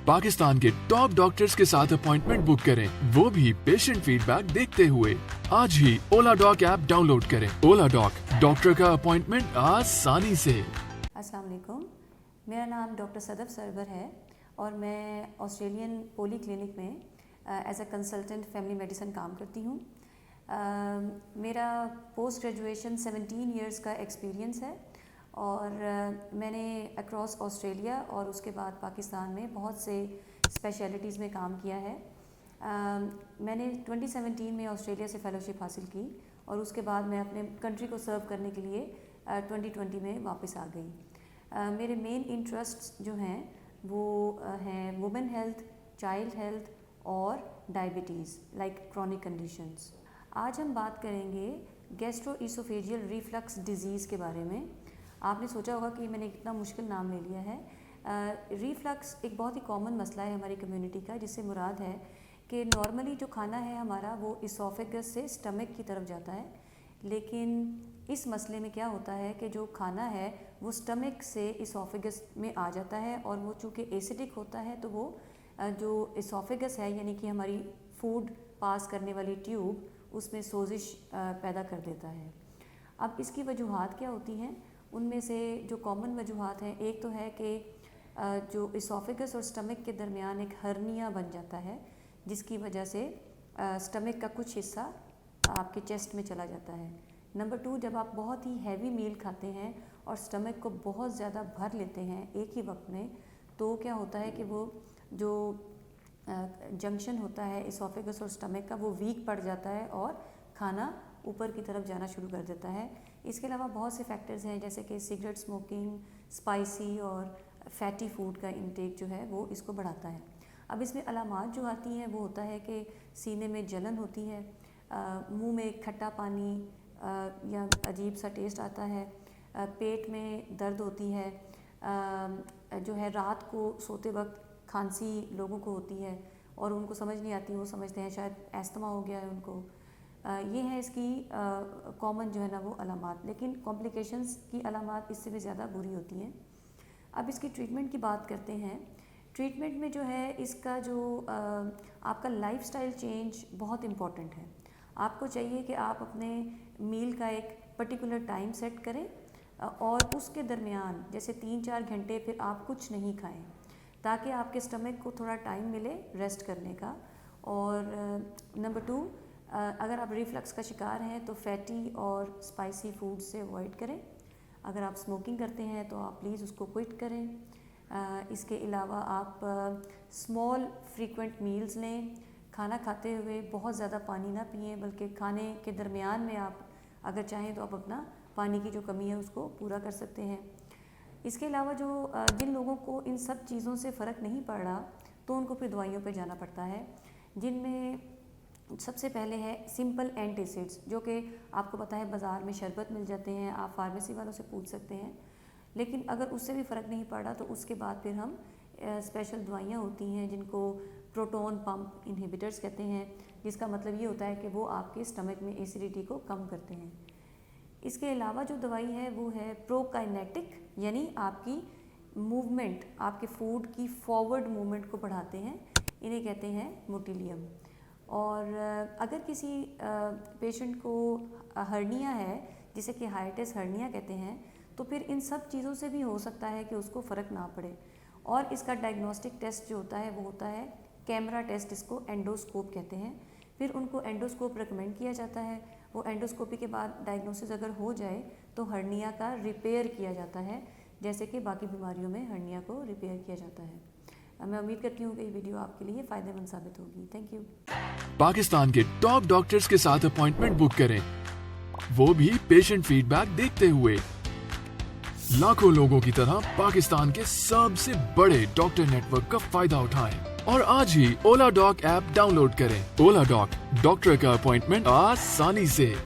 पाकिस्तान के top doctors के साथ अपॉइंटमेंट बुक करें, वो भी पेशेंट फीडबैक देखते हुए। आज ही ओला डॉक ऐप डाउनलोड करें। ओला डॉक, डॉक्टर का अपॉइंटमेंट आसानी से। अस्सलाम वालेकुम, मेरा नाम डॉक्टर सदफ सरवर है और मैं ऑस्ट्रेलियन पोली क्लिनिक में as a consultant family medicine काम करती हूँ। मेरा पोस्ट ग्रेजुएशन 17 इयर्स का एक्सपीरियंस है और मैंने अक्रॉस ऑस्ट्रेलिया और उसके बाद पाकिस्तान में बहुत से स्पेशलिटीज़ में काम किया है। मैंने 2017 में ऑस्ट्रेलिया से फ़ेलोशिप हासिल की और उसके बाद मैं अपने कंट्री को सर्व करने के लिए 2020 में वापस आ गई। मेरे मेन इंटरेस्ट्स जो हैं वो हैं वुमेन हेल्थ, चाइल्ड हेल्थ और डायबिटीज़ लाइक क्रॉनिक कंडीशंस। आज हम बात करेंगे गैस्ट्रोइसोफेजियल रिफ्लक्स डिजीज़ के बारे में। आपने सोचा होगा कि मैंने कितना मुश्किल नाम ले लिया है। रिफ्लक्स एक बहुत ही कॉमन मसला है हमारी कम्युनिटी का, जिससे मुराद है कि नॉर्मली जो खाना है हमारा वो इसोफेगस से स्टमक की तरफ जाता है, लेकिन इस मसले में क्या होता है कि जो खाना है वो स्टमक से इसोफेगस में आ जाता है और वो चूँकि एसिडिक होता है तो वो जो इसोफेगस है यानी कि हमारी फूड पास करने वाली ट्यूब उसमें सोजिश पैदा कर देता है। अब इसकी वजूहात क्या होती हैं? उनमें से जो कॉमन वजूहात हैं, एक तो है कि जो इसोफेगस और स्टमक के दरमियान एक हर्निया बन जाता है जिसकी वजह से स्टमक का कुछ हिस्सा आपके चेस्ट में चला जाता है। नंबर 2, जब आप बहुत ही हैवी मील खाते हैं और स्टमक को बहुत ज़्यादा भर लेते हैं एक ही वक्त में, तो क्या होता है कि वो जो जंक्शन होता है इसोफेगस और स्टमक का वो वीक पड़ जाता है और खाना ऊपर की तरफ जाना शुरू कर देता है। इसके अलावा बहुत से फैक्टर्स हैं जैसे कि सिगरेट स्मोकिंग, स्पाइसी और फैटी फूड का इंटेक जो है वो इसको बढ़ाता है। अब इसमें अलामात जो आती हैं वो होता है कि सीने में जलन होती है, मुंह में खट्टा पानी या अजीब सा टेस्ट आता है, पेट में दर्द होती है, जो है रात को सोते वक्त खांसी लोगों को होती है और उनको समझ नहीं आती, वो समझते हैं शायद एस्थमा हो गया है उनको। ये है इसकी कॉमन जो है ना वो अलामात, लेकिन कॉम्प्लिकेशंस की अलामात इससे भी ज़्यादा बुरी होती हैं। अब इसकी ट्रीटमेंट की बात करते हैं। ट्रीटमेंट में जो है इसका जो आपका लाइफस्टाइल चेंज बहुत इम्पॉर्टेंट है। आपको चाहिए कि आप अपने मील का एक पर्टिकुलर टाइम सेट करें और उसके दरमियान जैसे 3-4 घंटे फिर आप कुछ नहीं खाएं ताकि आपके स्टमक को थोड़ा टाइम मिले रेस्ट करने का। और नंबर 2, अगर आप रिफ्लक्स का शिकार हैं तो फैटी और स्पाइसी फूड से अवॉइड करें। अगर आप स्मोकिंग करते हैं तो आप प्लीज़ उसको क्विट करें। इसके अलावा आप स्मॉल फ्रीक्वेंट मील्स लें। खाना खाते हुए बहुत ज़्यादा पानी ना पिएं, बल्कि खाने के दरमियान में आप अगर चाहें तो आप अपना पानी की जो कमी है उसको पूरा कर सकते हैं। इसके अलावा जो जिन लोगों को इन सब चीज़ों से फ़र्क नहीं पड़ रहा तो उनको फिर दवाइयों पे जाना पड़ता है, जिनमें सबसे पहले है सिंपल एंटासिड्स, जो कि आपको पता है बाज़ार में शरबत मिल जाते हैं, आप फार्मेसी वालों से पूछ सकते हैं। लेकिन अगर उससे भी फ़र्क नहीं पड़ रहा तो उसके बाद फिर हम स्पेशल दवाइयाँ होती हैं जिनको प्रोटॉन पंप इनहिबिटर्स कहते हैं, जिसका मतलब ये होता है कि वो आपके स्टमक में एसिडिटी को कम करते हैं। इसके अलावा जो दवाई है वो है प्रोकाइनेटिक, यानी आपकी मूवमेंट, आपके फूड की फॉरवर्ड मूवमेंट को बढ़ाते हैं, इन्हें कहते हैं मोटिलियम। और अगर किसी पेशेंट को हर्निया है जिसे कि हाइटिस हर्निया कहते हैं, तो फिर इन सब चीज़ों से भी हो सकता है कि उसको फ़र्क ना पड़े। और इसका डायग्नोस्टिक टेस्ट जो होता है वो होता है कैमरा टेस्ट, इसको एंडोस्कोप कहते हैं। फिर उनको एंडोस्कोप रिकमेंड किया जाता है। वो एंडोस्कोपी के बाद डायग्नोसिस अगर हो जाए तो हर्निया का रिपेयर किया जाता है, जैसे कि बाकी बीमारियों में हर्निया को रिपेयर किया जाता है। मैं उम्मीद करती हूँ कि ये वीडियो आपके लिए फ़ायदेमंद साबित होगी। Thank you. पाकिस्तान के टॉप डॉक्टर्स के साथ अपॉइंटमेंट बुक करें, वो भी पेशेंट फीडबैक देखते हुए। लाखों लोगों की तरह पाकिस्तान के सबसे बड़े डॉक्टर नेटवर्क का फायदा उठाएं और आज ही ओला डॉक ऐप डाउनलोड करें। ओला डॉक, डॉक्टर का अपॉइंटमेंट आसानी से।